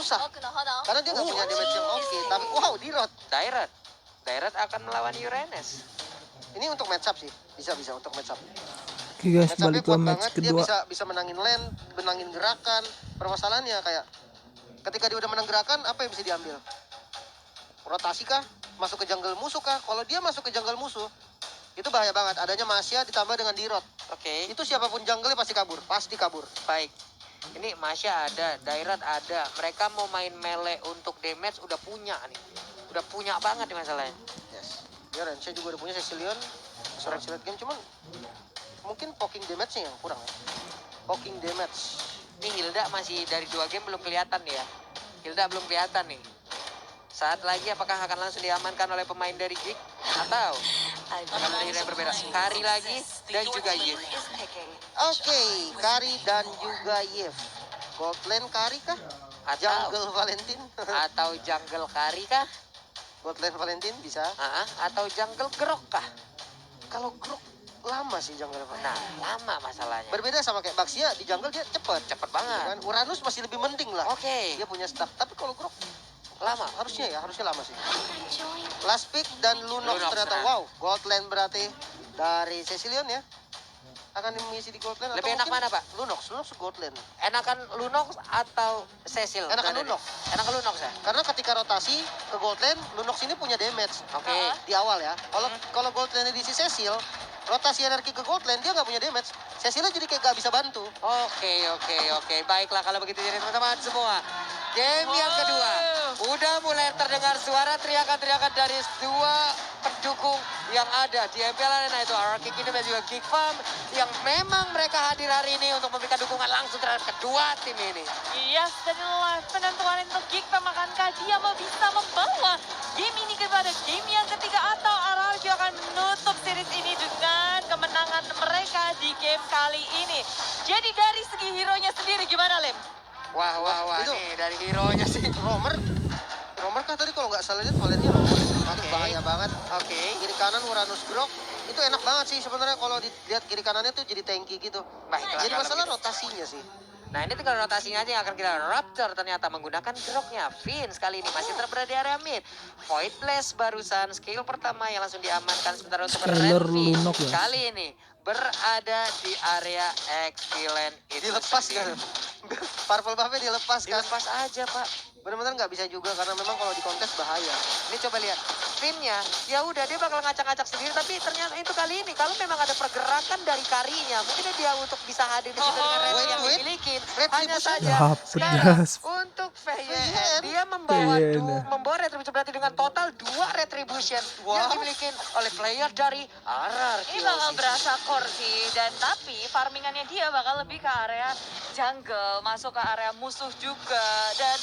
susah. Karena dia nggak punya damage yang oke. Tapi wow, Dirot. Dairat akan melawan Uranus. Ini untuk match up sih. Bisa untuk match up. Oke guys, Match up-nya balik ke kuat match banget. Dia kedua. bisa menangin lane, menangin gerakan. Permasalahannya kayak ketika dia udah menang gerakan, apa yang bisa diambil? Rotasi kah? Masuk ke jungle musuh kah? Kalau dia masuk ke jungle musuh, itu bahaya banget. Adanya Masya ditambah dengan Dirot. Oke. Itu siapapun jungle pasti kabur. Pasti kabur. Baik. Ini Masya ada, Dairat ada. Mereka mau main melee untuk damage udah punya nih. Udah punya banget nih masalahnya. Yes. Dia Rensha juga udah punya Cecilion. Seorang late game cuman mungkin poking damage-nya yang kurang ya. Poking damage. Ini Hilda masih dari 2 game belum kelihatan ya. Hilda belum kelihatan nih. Saat lagi apakah akan langsung diamankan oleh pemain dari Geek atau akan menjadi yang berbeda? Kari lagi dan juga Yif. Oke, Kari dan juga Yif. Gold lane Kari kah? Jungle Valentine? Atau jungle Kari kah? Gold lane Valentine bisa. Atau jungle Grok kah? Kalau Grok lama sih jungle Valentine. Nah, lama masalahnya. Berbeda sama kayak Baxia, di jungle dia cepet banget. kan? Uranus masih lebih mending lah. Oke. Dia punya stack. Tapi kalau Grok Lama. harusnya lama sih. Last pick dan Lunox ternyata. Nah. Wow, gold lane berarti dari Cecilion ya. Akan mengisi di gold lane. Lebih enak mana, Pak? Lunox gold lane. Enakan Lunox atau Cecil? Enakan Lunox. Enakan Lunox ya? Karena ketika rotasi ke gold lane, Lunox ini punya damage. Oke. Di awal ya. Kalau gold lane di si Cecil, rotasi energi ke gold lane dia nggak punya damage. Cecilnya jadi kayak nggak bisa bantu. Oke. Baiklah kalau begitu jadi teman-teman semua. Game yang kedua. Udah mulai terdengar suara teriakan-teriakan dari dua pendukung yang ada di MPL Arena, itu RRQ Kingdom dan juga Geek Farm, yang memang mereka hadir hari ini untuk memberikan dukungan langsung terhadap kedua tim ini. Yes, dan inilah penentuan untuk Geek Farm. Akankah dia bisa membawa game ini kepada game yang ketiga, atau RRQ akan menutup series ini dengan kemenangan mereka di game kali ini. Jadi dari segi hero-nya sendiri gimana, Lem? Wah, Itu nih dari hero-nya sih. Romer kah tadi kalau nggak salah lihat valetnya Romer. Itu bahaya banget. Oke. Kiri kanan Uranus Grok itu enak banget sih sebenarnya kalau dilihat kiri kanannya tuh jadi tanky gitu. Baiklah, Jadi kalau masalah begitu. rotasinya sih. Nah ini tinggal rotasinya aja yang akan kita Raptor ternyata menggunakan Groknya. Vince kali ini masih berada di area mid. Void Blast barusan skill pertama yang langsung diamankan sementara untuk Skyler Renvi. Lunok ya. Kali ini berada di area excellent itu. Dilepas kan. Purple buff-nya dilepas kan. Dilepas aja Pak. Benar-benar nggak bisa juga karena memang kalau di kontes bahaya. Ini coba lihat. Vinnya ya udah dia bakal ngacak-ngacak sendiri, tapi ternyata itu kali ini kalau memang ada pergerakan dari Karinya, mungkin dia untuk bisa hadir di situ dengan Renvi yang wait. dimiliki. Red Hanya Retribution. saja Dapet, sekarang gas. untuk VYN VYN. dia membawa VYN. membawa retribution berarti dengan total 2 retribution yang dimiliki oleh player dari RRQ. Ini bakal berasa core sih, dan tapi farmingannya dia bakal lebih ke area jungle, masuk ke area musuh juga. Dan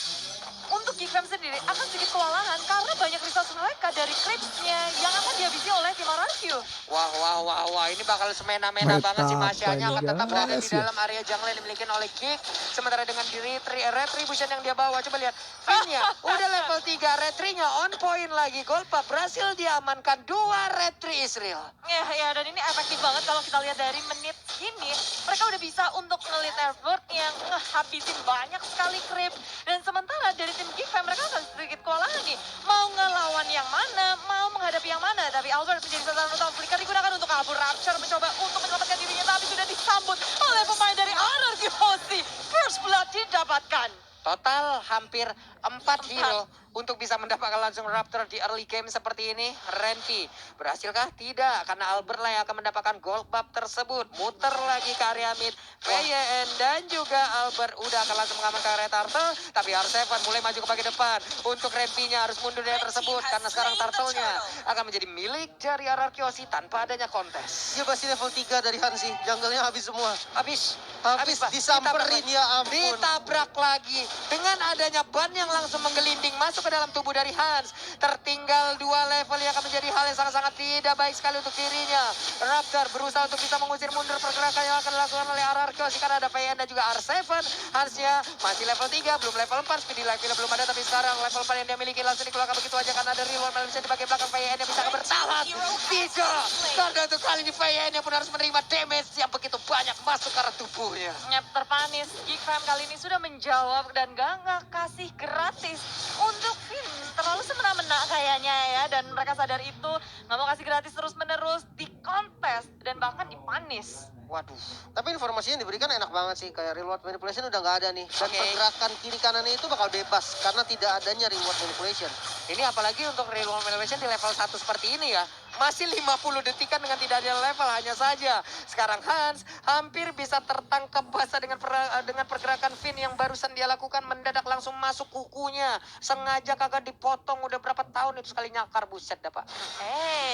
untuk Geek Fam sendiri akan sedikit kewalahan karena banyak resource mereka dari creeps-nya yang akan dihabisi oleh tim RRQ. Wah, ini bakal semena-mena Meta banget sih apa Masyanya ini, akan tetap berada di guys, ya? dalam area jungle yang dimiliki oleh Geek. Sementara dengan diri retribution yang dia bawa, coba lihat Finnya udah level 3, retrinya on point lagi. Golpa berhasil diamankan, 2 retri Israel. Ya, dan ini efektif banget kalau kita lihat dari menit ini. Mereka udah bisa untuk ngelit effort yang ngehabisin banyak sekali creep. Dan sementara dari tim Geek Fam mereka akan sedikit kewalahan nih. Mau ngelawan yang mana, mau menghadapi yang mana. Tapi Albert menjadi sasaran utama. Flicker digunakan untuk kabur. Rapture mencoba untuk menyelamatkan dirinya, tapi sudah disambut oleh pemain dari RRQ Hosti. First Blood didapatkan. Total hampir 4 hero untuk bisa mendapatkan langsung Raptor di early game seperti ini. Renvi berhasilkah? Tidak, karena Albert lah yang akan mendapatkan gold buff tersebut. Muter lagi ke area mid. VYN dan juga Albert udah akan langsung mengamankan area Turtle. Tapi R7 mulai maju ke bagian depan. Untuk Renvi-nya harus mundur dari tersebut karena sekarang Turtle-nya akan menjadi milik dari RRQ Aussie tanpa adanya kontes. Dia pasti level 3 dari Hansi. Jungle-nya habis semua. Habis Pak. Disamperin ya ampun. Ditabrak lagi dengan adanya ban yang langsung menggelinding masuk ke dalam tubuh dari Hans. Tertinggal 2 level yang akan menjadi hal yang sangat-sangat tidak baik sekali untuk dirinya. Raptor berusaha untuk bisa mengusir mundur pergerakan yang akan dilakukan oleh RRQ karena ada PN dan juga R7. Hansnya masih level 3, belum level 4. Speedy life-nya belum ada, tapi sekarang level 4 yang dia miliki langsung dikeluarkan begitu aja karena ada reload bisa di bagian belakang PN yang bisa bertahan. 3. Karena untuk kali ini PN yang pun harus menerima damage yang begitu banyak masuk ke arah tubuhnya. Terpanis, Geek Fam kali ini sudah menjawab dan gak ngasih gratis untuk Finn. Terlalu semena-mena kayaknya ya, dan mereka sadar itu, nggak mau kasih gratis terus-menerus di kontes dan bahkan dipanis. Waduh. Tapi informasinya yang diberikan enak banget sih. Kayak reward manipulation udah nggak ada nih. Dan Oke. pergerakan kiri kanannya itu bakal bebas karena tidak adanya reward manipulation. Ini apalagi untuk reward manipulation di level 1 seperti ini ya. Masih 50 detikan dengan tidak ada level hanya saja. Sekarang Hans hampir bisa tertangkap basah dengan pergerakan Finn yang barusan dia lakukan, mendadak langsung masuk kukunya. Sengaja kagak dipotong, udah berapa tahun itu sekali nyakar, buset dah Pak.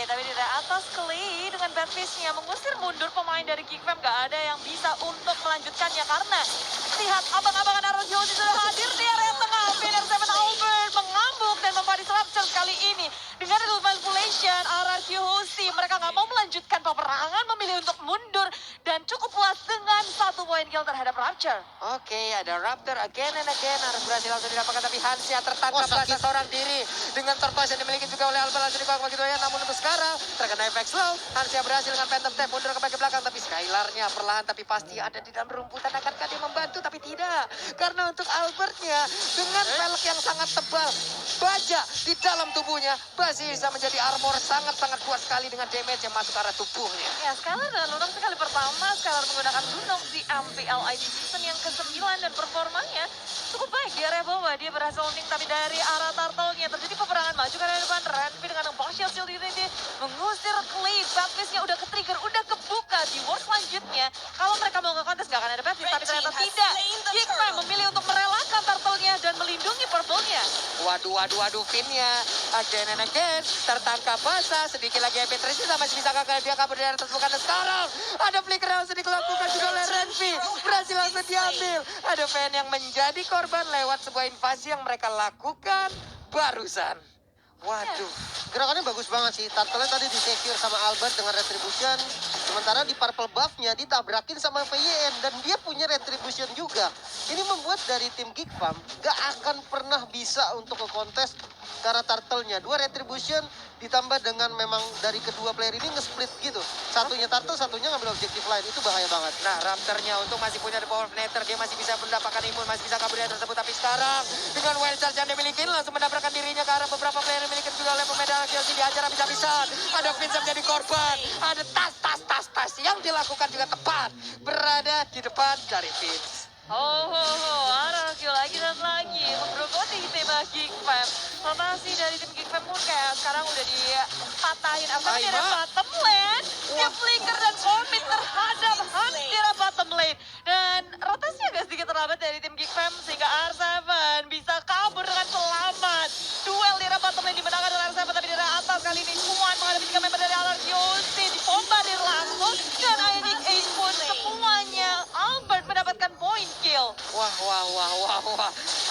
Tapi di atas Klee dengan bad fish-nya mengusir mundur pemain dari Geekfam. Gak ada yang bisa untuk melanjutkannya karena lihat abang-abangan Arroyosi sudah hadir di area tengah. Winner 7 Albert mengamuk dan membaris Rapture kali ini. Dengan reward manipulation, Arroyosi mereka nggak mau melanjutkan peperangan, memilih untuk mundur dan cukup puas dengan 1 poin kill terhadap Rapture. Oke, ada Raptor again and again. Harus berhasil langsung didapatkan, tapi Hansnya tertangkap Wah, sakit. basah seorang diri. Dengan tortoise yang dimiliki juga oleh Albert langsung dibakar begitu ya. Namun untuk sekarang terkena efek slow. Hansnya berhasil dengan Phantom Step mundur ke bagian belakang. Tapi Skylarnya perlahan tapi pasti ada di dalam rumputan. Akankah dia membantu? Tapi tidak. Karena untuk Albertnya dengan pelek yang sangat tebal, baja di dalam tubuhnya masih bisa menjadi armor sangat-sangat kuat sekali dengan damage yang masuk ke arah tubuhnya. Ya, Skylar dan Lunong sekali pertama, Skylar menggunakan Lunong di MPLI di season yang ke-9 dan performanya cukup baik di area bawah. Dia berhasil landing tapi dari arah turtle-nya terjadi peperangan maju ke area depan. Renvi dengan bombshell shield ini mengusir Klee. Baptiste-nya udah ke-trigger, udah kebuka di war selanjutnya. Kalau mereka mau nge-contest gak akan ada Baptiste, tapi ternyata tidak. Geekman memilih untuk merelakan turtle-nya dan melindungi purple-nya. Waduh, Finn-nya again and again tertangkap basah. Sedikit lagi Epic Resistance masih bisa gagal, dia kabur dari atas bukan. Sekarang ada flicker yang langsung dilakukan juga oleh Renvi, berhasil langsung diambil. Ada fan yang menjadi korban lewat sebuah invasi yang mereka lakukan barusan. Waduh. Gerakannya bagus banget sih. Turtle tadi di-secure sama Albert dengan retribution. Sementara di purple buff-nya ditabrakin sama VYN dan dia punya retribution juga. Ini membuat dari tim Geekfam gak akan pernah bisa untuk ke kontes karena turtle-nya. 2 retribution ditambah dengan memang dari kedua player ini nge-split gitu. Satunya turtle, satunya ngambil objektif lain. Itu bahaya banget. Nah, Raptornya untuk masih punya the power of Nether, dia masih bisa mendapatkan imun, masih bisa kabur dari tersebut. Tapi sekarang dengan wild charge yang dimiliki langsung mendapatkan dirinya ke arah beberapa player yang dimiliki juga oleh pemain Arroyosi, dihajar habis-habisan. Ada Vince yang menjadi korban, ada tas yang dilakukan juga tepat berada di depan dari Vince. Arroyo lagi dan lagi menggerogoti tim Geekfam. Rotasi dari tim Geekfam pun kayak sekarang udah dipatahin. Apa di area bottom lane? Dia flicker dan komit terhadap Hans di area bottom lane. Dan rotasi agak sedikit terlambat dari tim Geekfam sehingga R7 bisa kabur dengan selamat. Duel di area bottom lane dimenangkan oleh R7, tapi di area atas kali ini Juan menghadapi 3 member dari Arroyosi, dibombardir langsung dan Ionic Age pun semuanya Albert mendapatkan poin kill. Wah.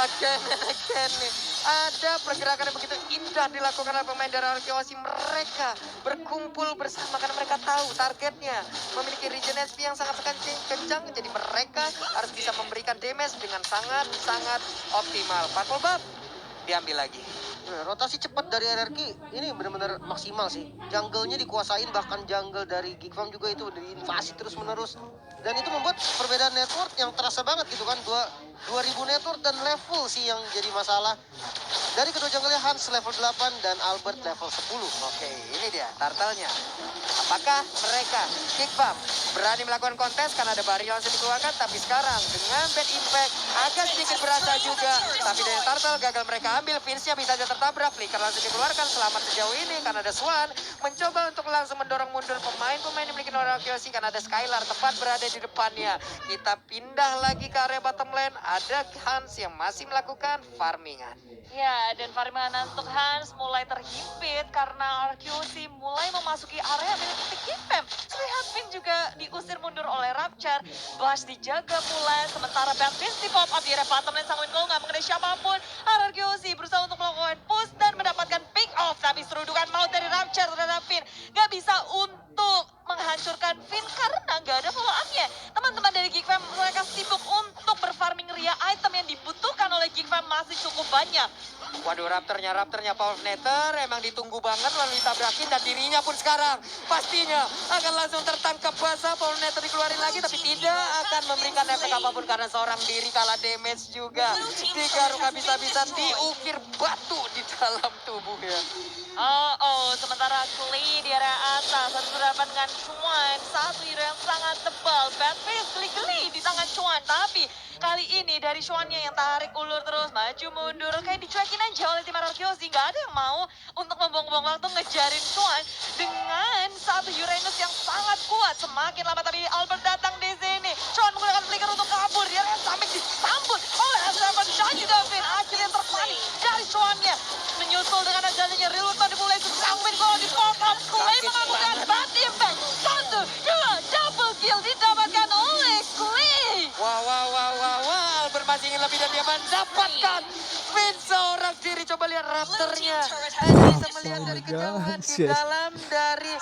Again nih. Ada pergerakan yang begitu indah dilakukan oleh pemain dari Arroyosi. Mereka berkumpul bersama karena mereka tahu targetnya memiliki regen HP yang sangat kencang. Jadi mereka harus bisa memberikan damage dengan sangat optimal. Purple buff diambil lagi. Rotasi cepat dari RRQ ini benar-benar maksimal sih. Jungle-nya dikuasain, bahkan jungle dari Geekfam juga itu diinvasi terus-menerus. Dan itu membuat perbedaan network yang terasa banget gitu kan. 2000 network dan level sih yang jadi masalah. Dari kedua jungle-nya Hans level 8 dan Albert level 10. Oke, ini dia turtle-nya. Apakah mereka Geekfam berani melakukan kontes karena ada barrier langsung dikeluarkan? Tapi sekarang dengan bad impact agak sedikit berasa juga. Tapi dari turtle gagal mereka ambil. Vince-nya bisa saja tertabrak. Flicker langsung dikeluarkan. Selamat sejauh ini karena ada Swan mencoba untuk langsung mendorong mundur pemain-pemain yang memiliki Arroyosi karena ada Skylar tepat berada di depannya. Kita pindah lagi ke area bottom lane. Ada Hans yang masih melakukan farmingan. Ya, dan farmingan untuk Hans mulai terhimpit karena Arroyosi mulai memasuki area milik Geekfam. Terlihat Finn juga diusir mundur oleh Rapture. Bash dijaga pula, sementara Baptiste di pop up di area bottom lane. Sang Winko nggak mengenai siapapun. Arroyosi berusaha untuk melakukan push dan mendapatkan pick off. Tapi serudukan maut dari Rapture terhadap Finn nggak bisa untuk menghancurkan Finn karena nggak ada follow up-nya. Teman-teman dari Geekfam mereka sibuk untuk berfarming ria item yang dibutuhkan oleh Geekfam masih cukup banyak. Waduh, Raptornya Power Netter emang ditunggu banget lalu ditabrakin dan dirinya pun sekarang pastinya akan langsung tertangkap basah. Power Netter dikeluarin lagi tapi tidak akan memberikan efek apapun karena seorang diri kalah damage juga. Digaruk habis-habisan, diukir batu di dalam tubuhnya. Sementara Klee di area atas harus berhadapan dengan Chuan. Satu hero yang sangat tebal. Bad face geli-geli di tangan Chuan. Tapi kali ini dari Chuannya yang tarik ulur terus maju mundur. Kayak dicuekin aja oleh tim Ararkyozi. Gak ada yang mau untuk membuang-buang waktu ngejarin Chuan dengan satu Uranus yang sangat kuat. Semakin lama tapi Albert datang di sini. Chuan menggunakan flicker untuk kabur. Dia sampai disambut oleh S7 dan juga Finn. Akhirnya terpanik dari Chuannya. Menyusul dengan adanya Rilutan dimulai Sangwin kalau di pop up. Clay mengamankan Bad Impact. 1, 2, double kill didapatkan oleh Clay. Wah, Albert masih ingin lebih dan dia mendapatkan Finn seorang diri. Coba lihat Raptornya. Hanya bisa melihat dari kejauhan di dalam dari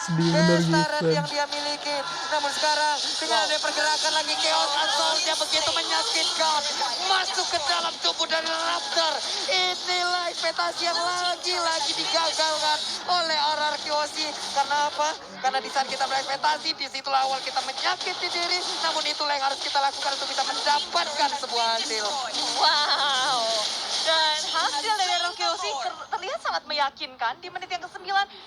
turret yang dia miliki. Namun sekarang dengan ada pergerakan lagi Chaos Assault-nya begitu menyakitkan. Masuk ke dalam tubuh dari Raptor. Inilah ekspektasi yang lagi-lagi digagalkan oleh Ararkyozi. Karena apa? Karena di saat kita berekspektasi, disitulah awal kita menyakiti diri. Namun itulah yang harus kita lakukan untuk bisa mendapatkan sebuah hasil. Wow. Dan hasil dari Ararkyozi terlihat sangat meyakinkan. Di menit yang ke-9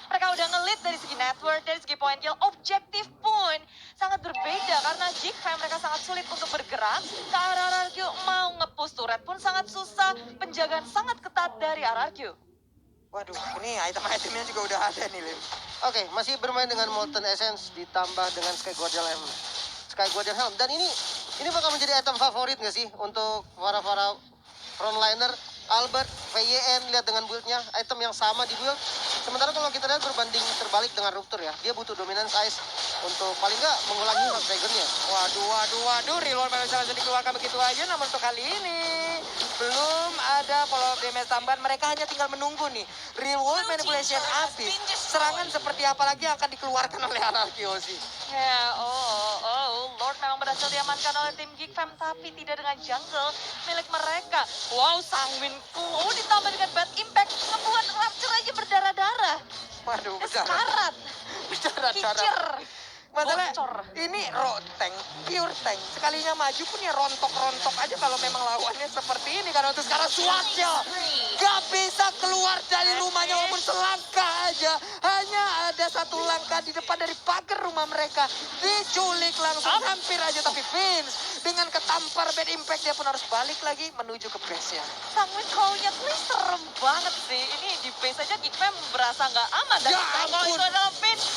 mereka udah nge-lead dari segi network, dari segi point kill. Objektif pun sangat berbeda karena Geekfam mereka sangat sulit untuk bergerak. Ke arah RRQ mau nge-push turret pun sangat susah. Penjagaan sangat ketat dari RRQ. Waduh, ini item-itemnya juga udah ada nih, Lim. Oke, masih bermain dengan Molten Essence ditambah dengan Sky Guardian Helm. Sky Guardian Helm. Dan ini bakal menjadi item favorit nggak sih untuk para frontliner? Albert, VYN, lihat dengan build-nya, item yang sama di build. Sementara kalau kita lihat berbanding terbalik dengan Rupture ya, dia butuh dominance ice untuk paling nggak mengulangi Dragon-nya. Waduh, reload memang bisa langsung dikeluarkan begitu aja. Namun untuk kali ini belum ada follow up damage tambahan. Mereka hanya tinggal menunggu nih real world manipulation habis. Serangan seperti apa lagi yang akan dikeluarkan oleh Ararkyozi. Ya, Lord memang berhasil diamankan oleh tim Geekfam, tapi tidak dengan jungle milik mereka. Wow, Sangwin Flow ditambah dengan Bad Impact, membuat Rapture aja berdarah-darah. Waduh, Sekarat, kicir, Masalah bocor. ini tank, pure tank. Sekalinya maju pun ya rontok-rontok aja kalau memang lawannya seperti ini. Karena untuk sekarang Swatnya gak bisa keluar dari rumahnya walaupun selangkah aja. Hanya ada satu langkah di depan dari pagar rumah mereka. Diculik langsung hampir aja. Tapi Vince dengan ketampar Bad Impact dia pun harus balik lagi menuju ke base-nya. Sangwin Claw-nya tuh serem banget sih. Ini di base aja Geekfam berasa nggak aman. Dan Ya kalau ampun. itu adalah Vince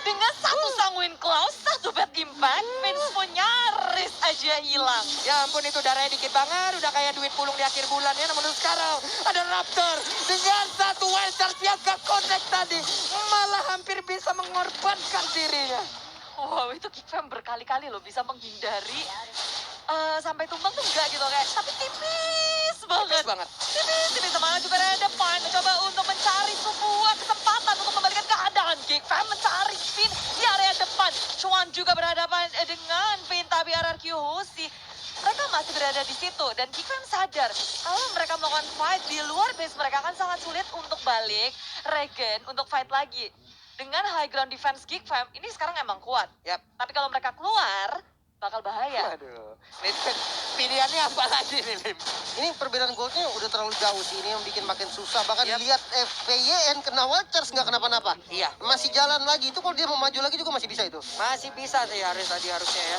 dengan satu Sangwin Claw, satu Bad Impact, Vince pun nyaris aja hilang. Ya ampun, itu darahnya dikit banget. Udah kayak duit pulung di akhir bulan ya. Namun sekarang ada Raptor dengan satu wild charge yang gak connect tadi. Malah hampir bisa mengorbankan dirinya. Wow, itu Geekfam berkali-kali loh bisa menghindari sampai tumbang tuh enggak gitu kayak, tapi tipis banget. Tipis malah juga ada depan mencoba untuk mencari sebuah kesempatan untuk membalikan keadaan. Geekfam mencari Finn di area depan. Chuan juga berhadapan dengan Finn, tapi Ararkyozi mereka masih berada di situ dan Geekfam sadar kalau mereka melakukan fight di luar base mereka akan sangat sulit untuk balik regen untuk fight lagi. Dengan high ground defense Geekfam ini sekarang emang kuat. Yap. Tapi kalau mereka keluar bakal bahaya. Waduh, ini pilihannya apa lagi nih, Lim? Ini perbedaan goldnya udah terlalu jauh sih, ini yang bikin makin susah. Bahkan Yap. lihat VYN kena wild charge nggak kenapa-napa. Iya. Masih jalan lagi, itu kalau dia mau maju lagi juga masih bisa itu. Masih bisa sih harusnya ya.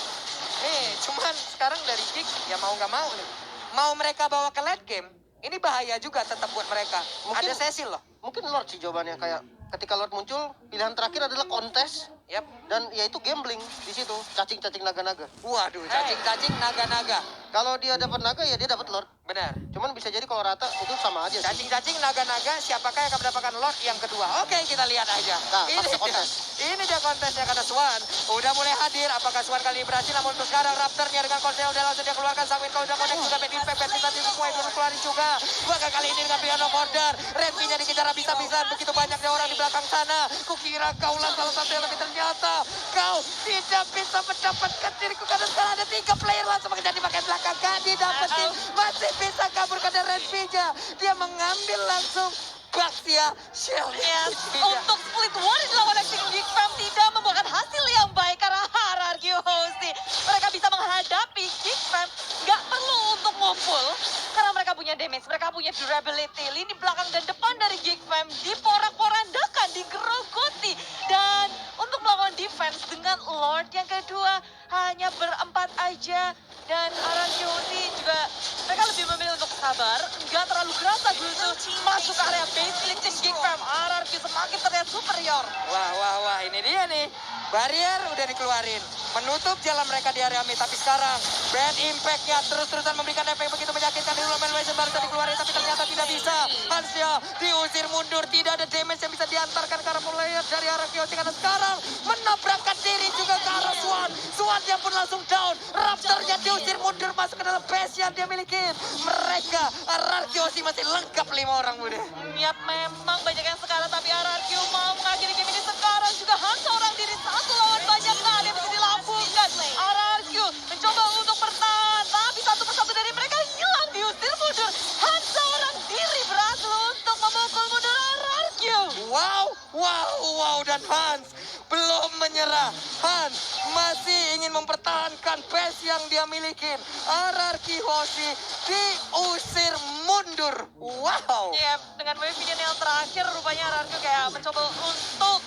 Nih, cuman sekarang dari Geek ya mau nggak mau nih. Mau mereka bawa ke late game, ini bahaya juga tetap buat mereka. Mungkin- Ada Cecil loh. Mungkin Lord sih jawabannya, kayak ketika Lord muncul, pilihan terakhir adalah kontes. Yap. Dan ya itu gambling di situ, cacing-cacing naga-naga. Waduh, cacing-cacing naga-naga. Kalau dia dapat naga ya dia dapat Lord. Benar. Cuman bisa jadi kalau rata itu sama aja sih. Cacing-cacing naga-naga, siapakah yang akan mendapatkan Lord yang kedua? Oke, kita lihat aja. Nah, pas kontes. Ini dia kontesnya karena Swan udah mulai hadir. Apakah Swan kali ini berhasil? Namun untuk sekarang Raptornya dengan kontes udah langsung dia keluarkan. Sangwin kau udah connect juga. Bad Impact, Bad Impact semua itu keluarin juga. Bahkan kali ini dengan Piano Order. Rempinya dikejar habis-habisan. Begitu banyaknya orang di belakang sana. Kukira kaulah salah satu yang tapi ternyata kau tidak bisa mendapatkan diriku karena sekarang ada 3 player langsung mengejar di bagian belakang. apakah gak didapetin? Masih bisa kabur ke Renfinya. Dia mengambil langsung Baxia Shield. Yes, untuk split war dilawan Team Geek Fam tidak membuahkan hasil yang baik karena hierarchy hosti. Mereka bisa menghadapi Geek Fam, nggak perlu untuk ngumpul. Karena mereka punya damage, mereka punya durability. Lini belakang dan depan dari Geek Fam diporak-porandakan, digerogoti. Dan untuk melakukan defense dengan Lord yang kedua hanya berempat aja. Dan hierarchy hosti juga mereka lebih memilih untuk sabar, nggak terlalu gerasa gitu masuk ke area base milik tim Geek Fam. Hierarchy semakin terlihat superior. Wah, ini dia nih. Barrier udah dikeluarin. Menutup jalan mereka di area mid. Tapi sekarang, Bad Impact-nya terus-terusan memberikan efek begitu menyakitkan. Di Lumen Legend baru tadi dikeluarin, tapi ternyata tidak bisa. Hansnya diusir mundur. Tidak ada damage yang bisa diantarkan ke arah player dari arah Kyoshi. Karena sekarang menabrakkan diri juga ke arah Swan. Swan-nya pun langsung down. Raptor-nya diusir mundur masuk ke dalam base yang dia miliki. Mereka, arah Kyoshi masih lengkap 5 orang, Bude. Yap, memang banyak yang sekarat, tapi RRQ mau mengakhiri game ini sekarang juga hanya seorang diri satu lawan banyak kali yang bisa dilakukan. RRQ mencoba untuk bertahan, tapi satu persatu dari mereka hilang diusir mundur. Hanya seorang diri berhasil untuk memukul mundur RRQ. Wow, dan Hans belum menyerah. Hans masih ingin mempertahankan base yang dia miliki. Ararki Hoshi diusir mundur. Wow. Yap, dengan wave minion yang terakhir rupanya RRQ kayak mencoba untuk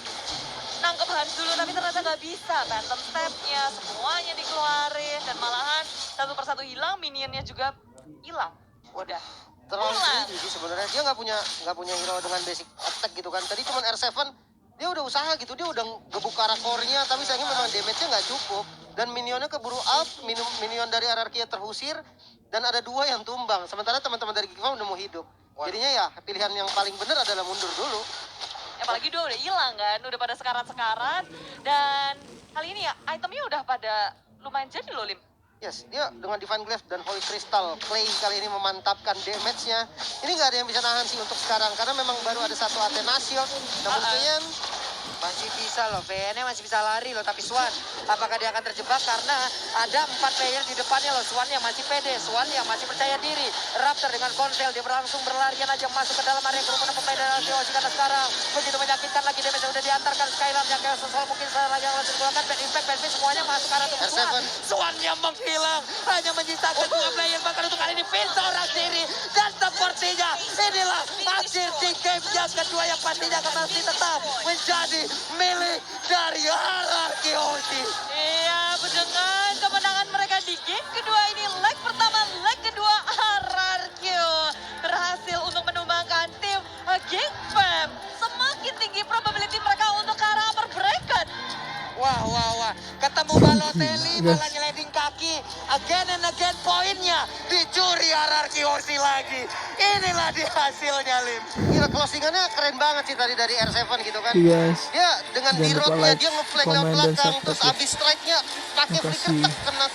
nangkep Hans dulu, tapi ternyata nggak bisa. Phantom Step-nya semuanya dikeluarin dan malahan satu persatu hilang, minionnya juga hilang. Udah. Terlalu Pulang. tinggi sih sebenarnya. Dia nggak punya hero dengan basic attack gitu kan. Tadi cuma R7 dia udah usaha gitu, dia udah gebuk arah core-nya, tapi sayangnya memang damage-nya nggak cukup. Dan minionnya keburu out, minion dari RRQ terusir, dan ada 2 yang tumbang. Sementara teman-teman dari Geek Fam udah mau hidup. Jadinya ya pilihan yang paling benar adalah mundur dulu. Apalagi udah hilang kan, udah pada sekarat-sekarat. Dan kali ini ya itemnya udah pada lumayan jadi loh, Lim. Yes, dia dengan Divine Glaive dan Holy Crystal Clay kali ini memantapkan damage-nya. Ini nggak ada yang bisa nahan sih untuk sekarang, karena memang baru ada satu Athena Shield. Namun kayaknya Masih bisa loh, VN-nya masih bisa lari loh. Tapi Swan, apakah dia akan terjebak? Karena ada 4 player di depannya loh. Swan yang masih pede, Swan yang masih percaya diri. Raptor dengan konsel, dia langsung berlarian aja masuk ke dalam area kerumunan pemain dari Kyoshi. Karena sekarang begitu menyakitkan lagi damage yang udah diantarkan. Skylar yang kayak sesuai mungkin lagi yang langsung dikeluarkan. Bad Impact, Bad Fist, semuanya masuk ke arah tubuh Swan. Swan yang menghilang, hanya menyisakan 2 player. Bahkan untuk kali ini Fist seorang diri. Dan sepertinya inilah akhir di game yang kedua yang pastinya akan masih tetap menjadi milik dari Ararki Hoshi. Iya, dengan kemenangan mereka di game kedua ini, leg pertama, leg kedua RRQ berhasil untuk menumbangkan tim Geek Fam. Semakin tinggi probability mereka untuk ke arah upper bracket. Wah. Ketemu Balotelli, malah nyeleding kaki. Again and again poinnya dicuri Ararki Hoshi lagi. Inilah dia hasilnya, Lim. gila closingannya keren banget sih tadi dari R7 gitu kan. Yes. Dia dengan Jangan lupa D-road-nya like, dia nge-flank lewat comment, dan belakang, terus subscribe. abis strike-nya pakai Makasih. flicker tak kena